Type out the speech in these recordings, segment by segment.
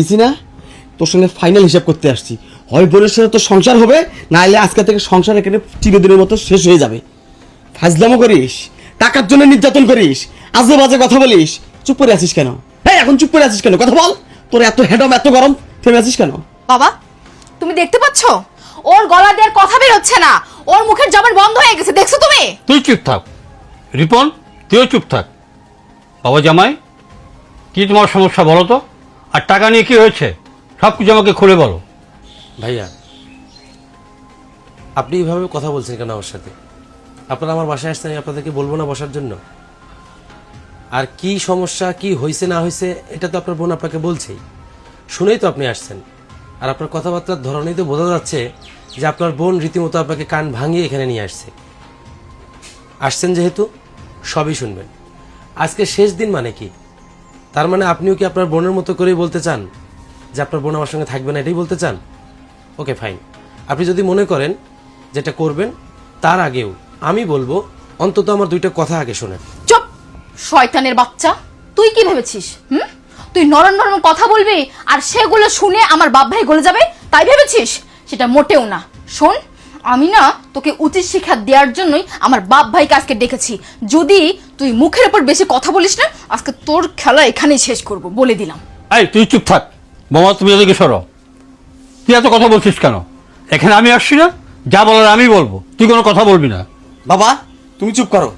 বুঝছি না, তোর সঙ্গে ফাইনাল হিসাব করতে আসছি। হয় বোনের সাথে তোর সংসার হবে, নাইলে আজকে থেকে সংসার এখানে চিরদিনের মতো শেষ হয়ে যাবে। ফাজলামো করিস, টাকার জন্য নির্যাতন করিস, আজে বাজে কথা বলিস। চুপ করে আছিস কেন? হ্যাঁ, এখন চুপ করে আছিস কেন? কথা বল। তোর এত হেডম, এত গরম, থেমে আছিস কেন? বাবা, তুমি দেখতে পাচ্ছ ওর গলা দিয়ে আর কথা বের হচ্ছে না, ওর মুখের জবান বন্ধ হয়ে গেছে, দেখছো তুমি? তুই চুপ থাক রিপন, তুইও চুপ থাক। বাবা জামাই, কি তোমার সমস্যা বলো তো? আর টাকা নিয়ে কি হয়েছে সব কিছু আমাকে খুলে বলো। ভাইয়া, আপনি এইভাবে কথা বলছেন কেন আমার সাথে? আপনারা আমার বাসায় আসছেন, আমি আপনাদেরকে বলবো না বসার জন্য? আর কি সমস্যা, কি হয়েছে না হয়েছে, এটা তো আপনার বোন আপনাকে বলছেই, শুনেই তো আপনি আসছেন। আর আপনার কথাবার্তার ধরনেই তো বোঝা যাচ্ছে যে আপনার বোন রীতিমতো আপনাকে কান ভাঙিয়ে এখানে নিয়ে আসছেন যেহেতু সবই শুনবেন। আজকে শেষ দিন মানে কি? তার মানে আপনিও কি আপনার বোনের মতো করেই বলতে চান যে আপনার বোন আমার সঙ্গে থাকবে না, এটাই বলতে চান? ওকে ফাইন, আপনি যদি মনে করেন যেটা করবেন, তার আগেও আমি বলবো অন্তত আমার দুইটা কথা আগে শোনেন। চুপ, শয়তানের বাচ্চা, তুই কি ভেবেছিস? তুই নরম নরম কথা বলবি আর সেগুলো শুনে আমার বাপ ভাই গলে যাবে তাই ভেবেছিস? সেটা মোটেও না। শোন, আমি না তোকে উচিত শিক্ষা দেওয়ার জন্যই আমার বাপ ভাইকে আজকে ডেকেছি। যদি তুই মুখের উপর বেশি কথা বলিস না, আজকে তোর খেলা এখানেই শেষ করব, বলে দিলাম। এই তুই চুপ থাক। বাবা, তুমি এদিকে সরো। তুই এত কথা বলছিস কেন? এখানে আমি আসছি না, যা বলার আমি বলবো, তুই কোনো কথা বলবি না। বাবা, তুমি চুপ করো।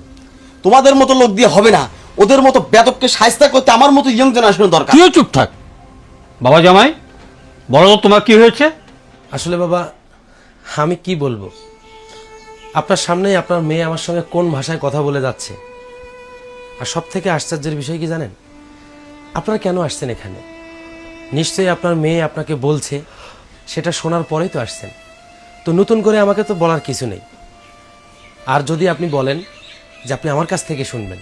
তোমাদের মতো লোক দিয়ে হবে না, ওদের মতো বেদবকে শায়েস্তা করতে আমার মতো ইয়ং জেনারেশনের দরকার। তুইও চুপ থাক। বাবা জামাই, বলো তো তোমার কি হয়েছে? আসলে বাবা, আমি কি বলবো, আপনার সামনেই আপনার মেয়ে আমার সঙ্গে কোন ভাষায় কথা বলে যাচ্ছে। আর সব থেকে আশ্চর্যের বিষয় কি জানেন? আপনারা কেন আসছেন এখানে? নিশ্চয়ই আপনার মেয়ে আপনাকে বলছে, সেটা শোনার পরেই তো আসছেন। তো নতুন করে আমাকে তো বলার কিছু নেই। আর যদি আপনি বলেন যে আপনি আমার কাছ থেকে শুনবেন,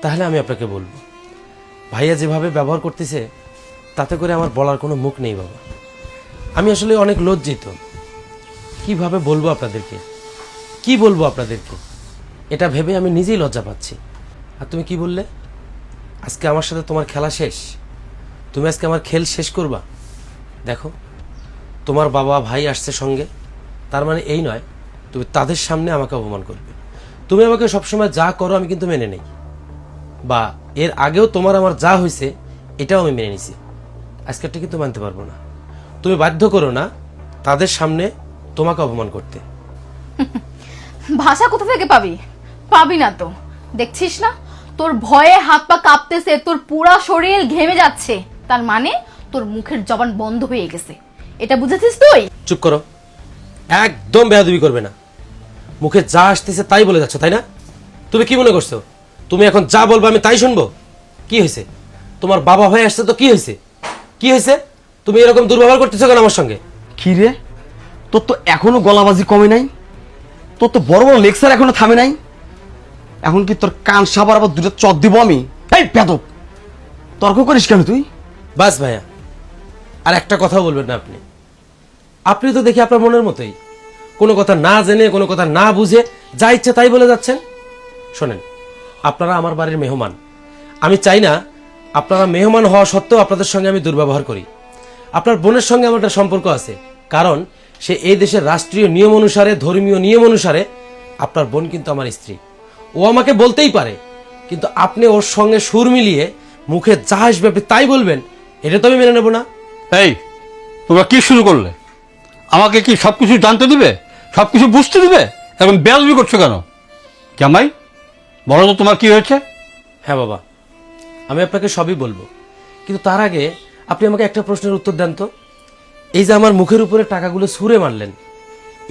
তাহলে আমি আপনাকে বলবো, ভাইয়া যেভাবে ব্যবহার করতেছে তাতে করে আমার বলার কোনো মুখ নেই বাবা। আমি আসলে অনেক লজ্জিত। কিভাবে বলবো আপনাদেরকে, কি বলবো আপনাদেরকে, এটা ভেবে আমি নিজেই লজ্জা পাচ্ছি। আর তুমি কি বললে? আজকে আমার সাথে তোমার খেলা শেষ? তুমি আজকে আমার খেল শেষ করবা? দেখো, তোমার বাবা ভাই আসছে সঙ্গে, তার মানে এই নয় তুমি তাদের সামনে আমাকে অপমান করবে। তুমি আমাকে সবসময় যা করো আমি কিন্তু মেনে নেই, বা এর আগেও তোমার আমার যা হয়েছে এটাও আমি মেনে নিছি। আজকেরটা কিন্তু মানতে পারবো না। তুমি বাধ্য করো না তাদের সামনে তোমাকে অপমান করতে। ভাষা কোথা থেকে পাবি? পাবি না তো। দেখছিস না তোর ভয়ে হাত পা কাঁপতেছে, তোর পুরা শরীর ঘেমে যাচ্ছে, তার মানে তোর মুখের জবান বন্ধ হয়ে গেছে। এটা বুঝেছিস তুই? চুপ করো, একদম বেয়াদবি করবে না। মুখে যা আসতেছে তাই বলে যাচ্ছ, তাই না? তুমি কি মনে করছো তুমি এখন যা বলবো আমি তাই শুনবো? কি হয়েছে? তোমার বাবা ভাই আসছে তো কি হয়েছে? কি হয়েছে? তুমি এরকম দুর্ব্যবহার করতেছো কেন আমার সঙ্গে? কি রে, তোর তো এখনো গলাবাজি কমে নাই? তোর তো বড় বড় লেকচার এখনো থামে নাই? এখন কি তোর কান সাবার আবার দুটো চট দিব আমি? এই বেদব, তর্ক করিস কেন তুই? বাস ভাইয়া, আর একটা কথা বলবেন না আপনি। আপনি তো দেখি আপনার মনের মতোই, কোনো কথা না জেনে, কোনো কথা না বুঝে যা ইচ্ছে তাই বলে যাচ্ছেন। শোনেন, আপনারা আমার বাড়ির মেহমান। আমি চাই না আপনারা মেহমান হওয়া সত্ত্বেও আপনাদের সঙ্গে আমি দুর্ব্যবহার করি। আপনার বোনের সঙ্গে আমার একটা সম্পর্ক আছে, কারণ সে এই দেশের রাষ্ট্রীয় নিয়ম অনুসারে, ধর্মীয় নিয়ম অনুসারে আপনার বোন কিন্তু আমার স্ত্রী। ও আমাকে বলতেই পারে, কিন্তু আপনি ওর সঙ্গে সুর মিলিয়ে মুখে যা আসবে আপনি তাই বলবেন, এটা তো আমি মেনে নেব না। এই, তোমরা কি শুরু করলে? আমাকে কি সব কিছু জানতে দিবে, সব কিছু বুঝতে দিবে? এখন বেয়াদবি করছো কেন? জামাই, বলো তো তোমার কি হয়েছে? হ্যাঁ বাবা, আমি আপনাকে সবই বলবো, কিন্তু তার আগে আপনি আমাকে একটা প্রশ্নের উত্তর দেন তো। এই যে আমার মুখের উপরে টাকাগুলো ছুঁড়ে মারলেন,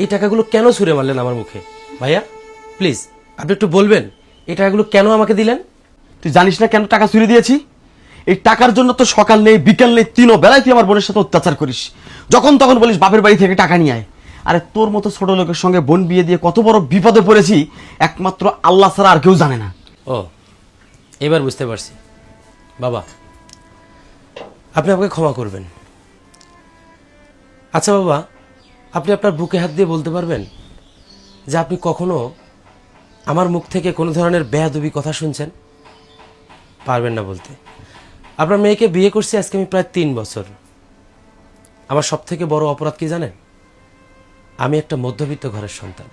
এই টাকাগুলো কেন ছুঁড়ে মারলেন আমার মুখে? ভাইয়া প্লিজ আপনি একটু বলবেন এই টাকাগুলো কেন আমাকে দিলেন? তুই জানিস না কেন টাকা চুরি দিয়েছি? এই টাকার জন্য তো সকাল নেই, বিকেল নেই, তিনও বেলায় তুই আমার বোনের সাথে অত্যাচার করিস। যখন তখন বলিস বাপের বাড়ি থেকে টাকা নিয়ে আয়। আরে তোর মতো ছোট লোকের সঙ্গে বোন বিয়ে দিয়ে কত বড় বিপদে পড়েছি একমাত্র আল্লাহ ছাড়া আর কেউ জানে না। ও, এবার বুঝতে পারছি। বাবা, আপনি আমাকে ক্ষমা করবেন। আচ্ছা বাবা, আপনি আপনার বুকে হাত দিয়ে বলতে পারবেন যে আপনি কখনো আমার মুখ থেকে কোনো ধরনের বেয়াদবি কথা শুনছেন? পারবেন না বলতে। আপনার মেয়েকে বিয়ে করছি আজকে আমি প্রায় 3 বছর। আমার সব থেকে বড় অপরাধ কি জানেন? আমি একটা মধ্যবিত্ত ঘরের সন্তান।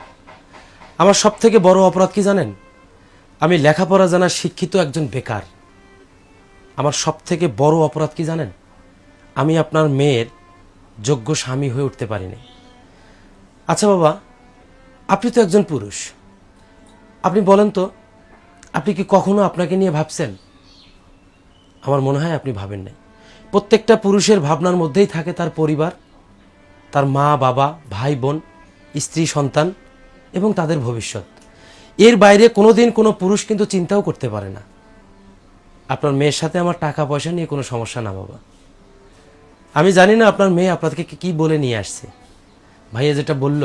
আমার সব থেকে বড় অপরাধ কি জানেন? আমি লেখাপড়া জানা শিক্ষিত একজন বেকার। আমার সব থেকে বড় অপরাধ কি জানেন? আমি আপনার মেয়ের যোগ্য স্বামী হয়ে উঠতে পারিনি। আচ্ছা বাবা, আপনি তো একজন পুরুষ, আপনি বলেন তো, আপনি কি কখনো আপনাকে নিয়ে ভাবছেন? আমার মনে হয় আপনি ভাবেন নাই। প্রত্যেকটা পুরুষের ভাবনার মধ্যেই থাকে তার পরিবার, তার মা বাবা, ভাই বোন, স্ত্রী, সন্তান এবং তাদের ভবিষ্যৎ। এর বাইরে কোনোদিন কোনো পুরুষ কিন্তু চিন্তাও করতে পারে না। আপনার মেয়ের সাথে আমার টাকা পয়সা নিয়ে কোনো সমস্যা না বাবা। আমি জানি না আপনার মেয়ে আপনাদেরকে কি বলে নিয়ে আসছে। ভাইয়া যেটা বলল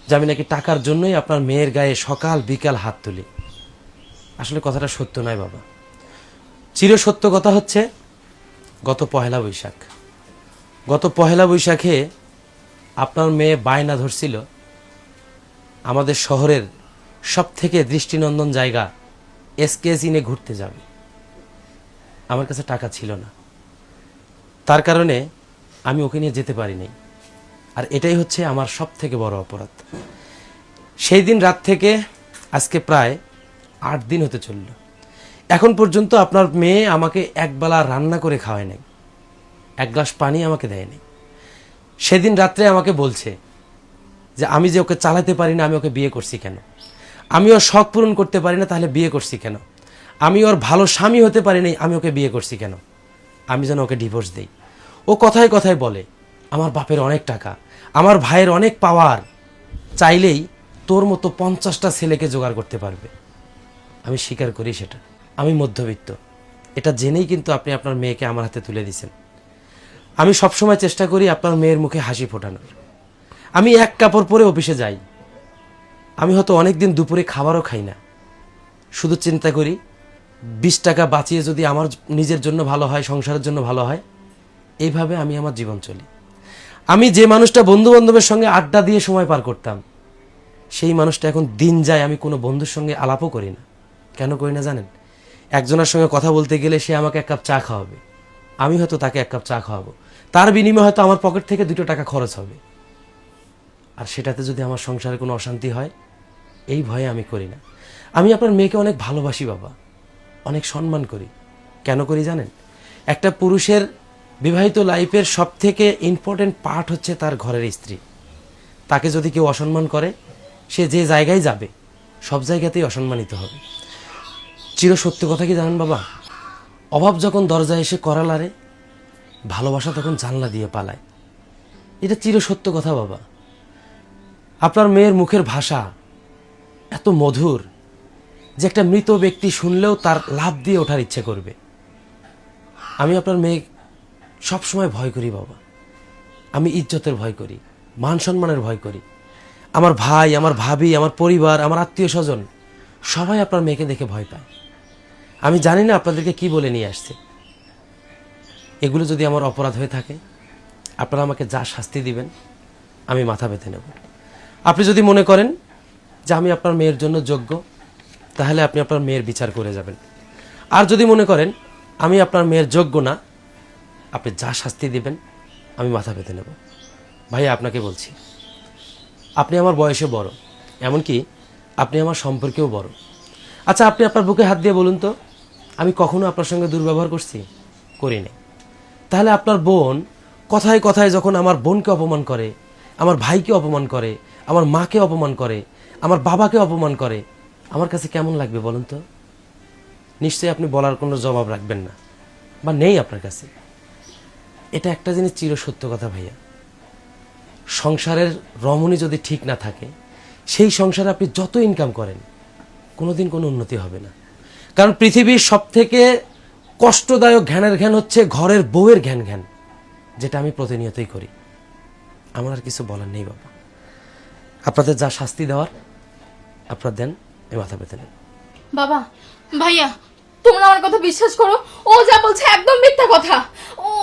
যে আমি নাকি টাকার জন্যই আপনার মেয়ের গায়ে সকাল বিকাল হাত তুলি, আসলে কথাটা সত্য নয় বাবা। চিরসত্য কথা হচ্ছে, গত পহেলা বৈশাখে আপনার মেয়ে বায়না ধরছিল আমাদের শহরের সব থেকে দৃষ্টিনন্দন জায়গা এসকেএস ইনে ঘুরতে যাবে। আমার কাছে টাকা ছিল না, তার কারণে আমি ওকে নিয়ে যেতে পারিনি। আর এটাই হচ্ছে আমার সব থেকে বড় অপরাধ। সেই দিন রাত থেকে আজকে প্রায় 8 দিন হতে চলল, এখন পর্যন্ত আপনার মেয়ে আমাকে একবেলা রান্না করে খাওয়ায় নাই, এক গ্লাস পানি আমাকে দেয়নি। সেদিন রাত্রে আমাকে বলছে যে আমি যে ওকে চালাতে পারি না, আমি ওকে বিয়ে করছি কেন? আমি ওর শখ পূরণ করতে পারি না, তাহলে বিয়ে করছি কেন? আমি ওর ভালো স্বামী হতে পারি নাই, আমি ওকে বিয়ে করছি কেন? আমি যেন ওকে ডিভোর্স দেই। ও কথায় কথায় বলে আমার বাপের অনেক টাকা, আমার ভাইয়ের অনেক পাওয়ার, চাইলেই তোর মতো 50টা ছেলেকে জোগাড় করতে পারবে। আমি স্বীকার করি সেটা, আমি মধ্যবিত্ত, এটা জেনেই কিন্তু আপনি আপনার মেয়েকে আমার হাতে তুলে দিয়েছেন। আমি সবসময় চেষ্টা করি আপনার মেয়ের মুখে হাসি ফোটানোর। আমি এক কাপড় পরে অফিসে যাই, আমি হয়তো অনেক দিন দুপুরে খাবারও খাই না, শুধু চিন্তা করি 20 টাকা বাঁচিয়ে যদি আমার নিজের জন্য ভালো হয়, সংসারের জন্য ভালো হয়, এইভাবে আমি আমার জীবন চলি। আমি যে মানুষটা বন্ধু বান্ধবের সঙ্গে আড্ডা দিয়ে সময় পার করতাম, সেই মানুষটা এখন দিন যায় আমি কোনো বন্ধুর সঙ্গে আলাপও করি না। কেন করি না জানেন? একজনের সঙ্গে কথা বলতে গেলে সে আমাকে 1 কাপ চা খাওয়াবে, আমি হয়তো তাকে 1 কাপ চা খাওয়াবো, তার বিনিময়ে হয়তো আমার পকেট থেকে 2 টাকা খরচ হবে। আর সেটাতে যদি আমার সংসারে কোনো অশান্তি হয়, এই ভয়ে আমি করি না। আমি আপনার মেয়েকে অনেক ভালোবাসি বাবা, অনেক সম্মান করি। কেন করি জানেন? একটা পুরুষের বিবাহিত লাইফের সব থেকে ইম্পর্টেন্ট পার্ট হচ্ছে তার ঘরের স্ত্রী। তাকে যদি কেউ অসম্মান করে, সে যে জায়গায় যাবে সব জায়গাতেই অসম্মানিত হবে। চিরসত্য কথা কি জানেন বাবা? অভাব যখন দরজায় এসে কড়া লাড়ে, ভালোবাসা তখন জানলা দিয়ে পালায়। এটা চিরসত্য কথা বাবা। আপনার মেয়ের মুখের ভাষা এত মধুর যে একটা মৃত ব্যক্তি শুনলেও তার লাভ দিয়ে ওঠার ইচ্ছে করবে। আমি আপনার মেয়ে সবসময় ভয় করি বাবা। আমি ইজ্জতের ভয় করি, মান সম্মানের ভয় করি। আমার ভাই, আমার ভাবি, আমার পরিবার, আমার আত্মীয় স্বজন সবাই আপনার মেয়েকে দেখে ভয় পায়। আমি জানি না আপনাদেরকে কি বলে নিয়ে আসছে। এগুলো যদি আমার অপরাধ হয়ে থাকে, আপনারা আমাকে যা শাস্তি দিবেন আমি মাথা পেতে নেব। আপনি যদি মনে করেন যে আমি আপনার মেয়ের জন্য যোগ্য, তাহলে আপনি আপনার মেয়ের বিচার করে যাবেন। আর যদি মনে করেন আমি আপনার মেয়ের যোগ্য না, আপনি যা শাস্তি দিবেন আমি মাথা পেতে নেব। ভাইয়া আপনাকে বলছি, আপনি আমার বয়সে বড়, এমনকি আপনি আমার সম্পর্কেও বড়। আচ্ছা, আপনি আপনার বুকে হাত দিয়ে বলুন তো, আমি কখনো আপনার সঙ্গে দুর্ব্যবহার করছি? করিনি। তাহলে আপনার বোন কথায় কথায় যখন আমার বোনকে অপমান করে, আমার ভাইকে অপমান করে, আমার মাকে অপমান করে, আমার বাবাকে অপমান করে, আমার কাছে কেমন লাগবে বলুন তো? নিশ্চয়ই আপনি বলার কোনো জবাব রাখবেন না, বা নেই আপনার কাছে। এটা একটা জিনিস চিরসত্য কথা ভাইয়া, সংসারের রমণী যদি ঠিক না থাকে, সেই সংসারে আপনি যত ইনকাম করেন কোনোদিন কোনো উন্নতি হবে না। কারণ পৃথিবীর সব থেকে কষ্টদায়ক ঘ্যানের ঘ্যান হচ্ছে ঘরের বউয়ের ঘ্যান ঘ্যান, যেটা আমি প্রতিনিয়তই করি। আমার আর কিছু বলার নেই বাবা। আপনাদের যা শাস্তি দেওয়ার আপনারা দেন, এই মাথা পেতে নেন। বাবা, ভাইয়া, তোমরা আমার কথা বিশ্বাস করো। ও যা বলছে একদম মিথ্যা কথা।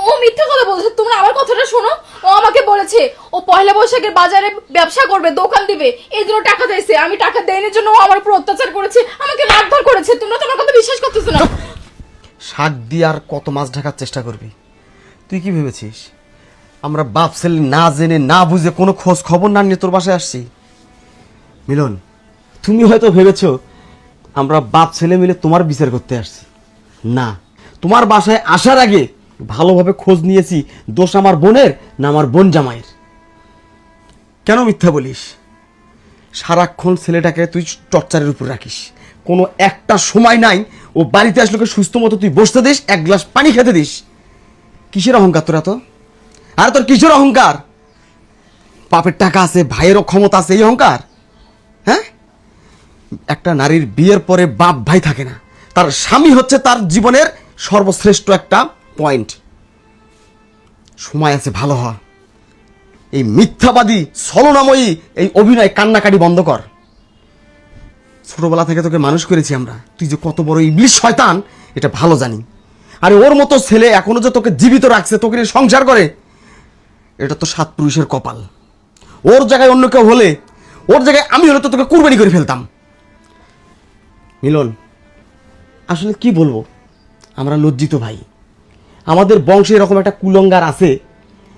ও মিথ্যা কথা বলছে। তোমরা আমার কথাটা শোনো। ও আমাকে বলেছে ও পয়লা বৈশাখের বাজারে ব্যবসা করবে, দোকান দিবে, এই জন্য টাকা দিয়েছে। আমি টাকা দেয়নি জন্য ও আমার উপর অত্যাচার করেছে, আমাকে মারধর করেছে। তোমরা তোমার কথা বিশ্বাস করতেছো না। শাক দিয়ে আর কত মাছ ঢাকার চেষ্টা করবি? তুই কি ভেবেছিস আমরা বাপ ছেলে না জেনে না বুঝে কোনো খোঁজ খবর না নিয়ে তোর বাসায় আসছি? মিলন, তুমি হয়তো ভেবেছো আমরা বাপ ছেলে মিলে তোমার বিচার করতে আসছি। না, তোমার বাসায় আসার আগে ভালোভাবে খোঁজ নিয়েছি দোষ আমার বোনের না আমার বোন জামাইয়ের। কেন মিথ্যা বলিস? সারাক্ষণ ছেলেটাকে তুই টর্চারের উপর রাখিস, কোনো একটা সময় নাই ও বাড়িতে আসলে সুস্থ মতো তুই বসতে দিস, এক গ্লাস পানি খেতে দিস। কিসের অহংকার তোরা? তো আর তোর কিসের অহংকার? বাপের টাকা আছে, ভাইয়েরও ক্ষমতা আছে, এই অহংকার? হ্যাঁ, একটা নারীর বিয়ের পরে বাপ ভাই থাকে না, তার স্বামী হচ্ছে তার জীবনের সর্বশ্রেষ্ঠ একটা পয়েন্ট। সময় আছে ভালো হ। এই মিথ্যাবাদী ছলনাময়ী এই অভিনয় কান্নাকাটি বন্ধ কর। ছোটবেলা থেকে তোকে মানুষ করেছি আমরা, তুই যে কত বড় ইবলিশ শয়তান এটা ভালো জানি। আরে ওর মতো ছেলে এখনো যে তোকে জীবিত রাখছে, তোকে নিয়ে সংসার করে, এটা তো সাত পুরুষের কপাল। ওর জায়গায় অন্য কেউ হলে, ওর জায়গায় আমি হলে তো তোকে কুরবানি করে ফেলতাম। মিলন, আসলে কি বলবো, আমরা লজ্জিত ভাই। আমাদের বংশে এরকম একটা কুলঙ্গার আছে,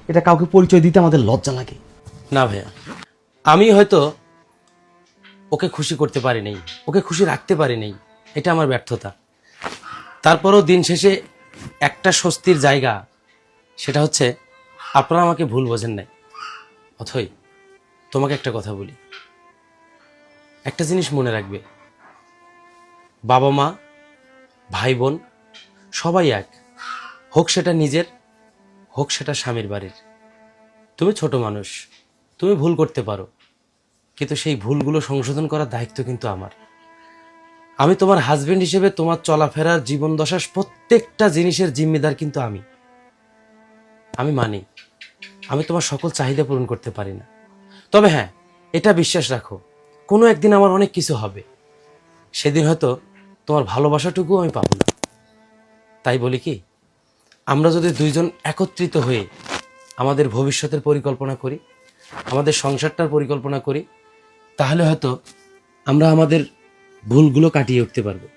এটা কাউকে পরিচয় দিতে আমাদের লজ্জা লাগে। না ভাইয়া, আমি হয়তো ওকে খুশি করতে পারি নাই, ওকে খুশি রাখতে পারি নাই, এটা আমার ব্যর্থতা। তারপরও দিন শেষে একটা স্বস্তির জায়গা, সেটা হচ্ছে আপনারা আমাকে ভুল বোঝেন নাই। অথই, তোমাকে একটা কথা বলি, একটা জিনিস মনে রাখবে, বাবা মা ভাই বোন সবাই এক, হোক সেটা নিজের, হোক সেটা স্বামীর বাড়ির। তুমি ছোট মানুষ, তুমি ভুল করতে পারো, কিন্তু সেই ভুলগুলো সংশোধন করার দায়িত্ব কিন্তু আমার। আমি তোমার হাজবেন্ড হিসেবে তোমার চলাফেরার জীবন দশার প্রত্যেকটা জিনিসের জিম্মেদার কিন্তু আমি মানি আমি তোমার সকল চাহিদা পূরণ করতে পারি না, তবে হ্যাঁ, এটা বিশ্বাস রাখো, কোনো একদিন আমার অনেক কিছু হবে, সেদিন হয়তো তোমার ভালোবাসাটুকুও আমি পাবো না। তাই বলি কি, আমরা যদি দুইজন একত্রিত হয়ে আমাদের ভবিষ্যতের পরিকল্পনা করি, আমাদের সংসারটার পরিকল্পনা করি, তাহলে হয়তো আমরা আমাদের ভুলগুলো কাটিয়ে উঠতে পারবো।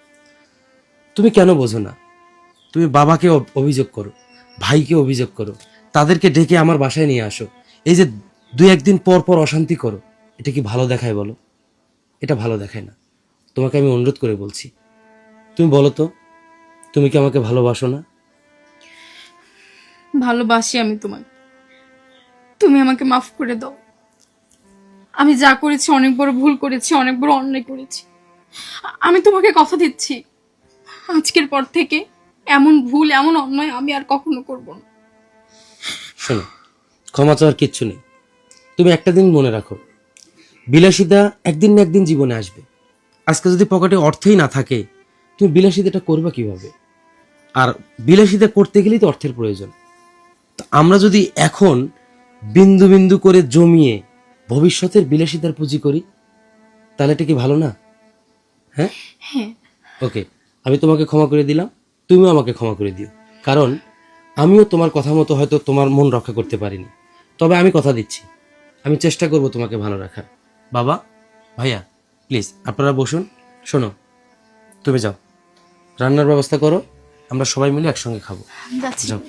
তুমি কেন বোঝো না? তুমি বাবাকে অভিযোগ করো, ভাইকে অভিযোগ করো, তাদেরকে ডেকে আমার বাসায় নিয়ে আসো, এই যে দুই একদিন পর পর অশান্তি করো, এটা কি ভালো দেখায় বলো? এটা ভালো দেখায় না। তোমাকে আমি অনুরোধ করে বলছি, তুমি বলো তো, তুমি কি আমাকে ভালোবাসো না? ভালোবাসি আমি তোমাকে, তুমি আমাকে মাফ করে দাও। আমি যা করেছি অনেক বড় ভুল করেছি, অনেক বড় অন্যায় করেছি। আমি তোমাকে কথা দিচ্ছি, আজকের পর থেকে এমন ভুল, এমন অন্যায় আমি আর কখনো করব না। শোনো, ক্ষমা চাওয়ার কিচ্ছু নেই। তুমি একটা দিন মনে রাখো, বিলাসিতা একদিন না একদিন জীবনে আসবে। আজকে যদি পকেটে অর্থই না থাকে, তুমি বিলাসিতাটা করবে কিভাবে? আর বিলাসিতা করতে গেলেই তো অর্থের প্রয়োজন। তো আমরা যদি এখন বিন্দু বিন্দু করে জমিয়ে ভবিষ্যতের বিলাসিতার পুঁজি করি, তাহলে এটা কি ভালো না? হ্যাঁ, হ্যাঁ, ওকে, আমি তোমাকে ক্ষমা করে দিলাম, তুমিও আমাকে ক্ষমা করে দিও। কারণ আমিও তোমার কথা মতো হয়তো তোমার মন রক্ষা করতে পারিনি, তবে আমি কথা দিচ্ছি, আমি চেষ্টা করব তোমাকে ভালো রাখার। বাবা, ভাইয়া, প্লিজ আপনারা বসুন। শোনো, তুমি যাও, রান্নার ব্যবস্থা করো, আমরা সবাই মিলে একসঙ্গে খাবো। যাচ্ছি। যাও।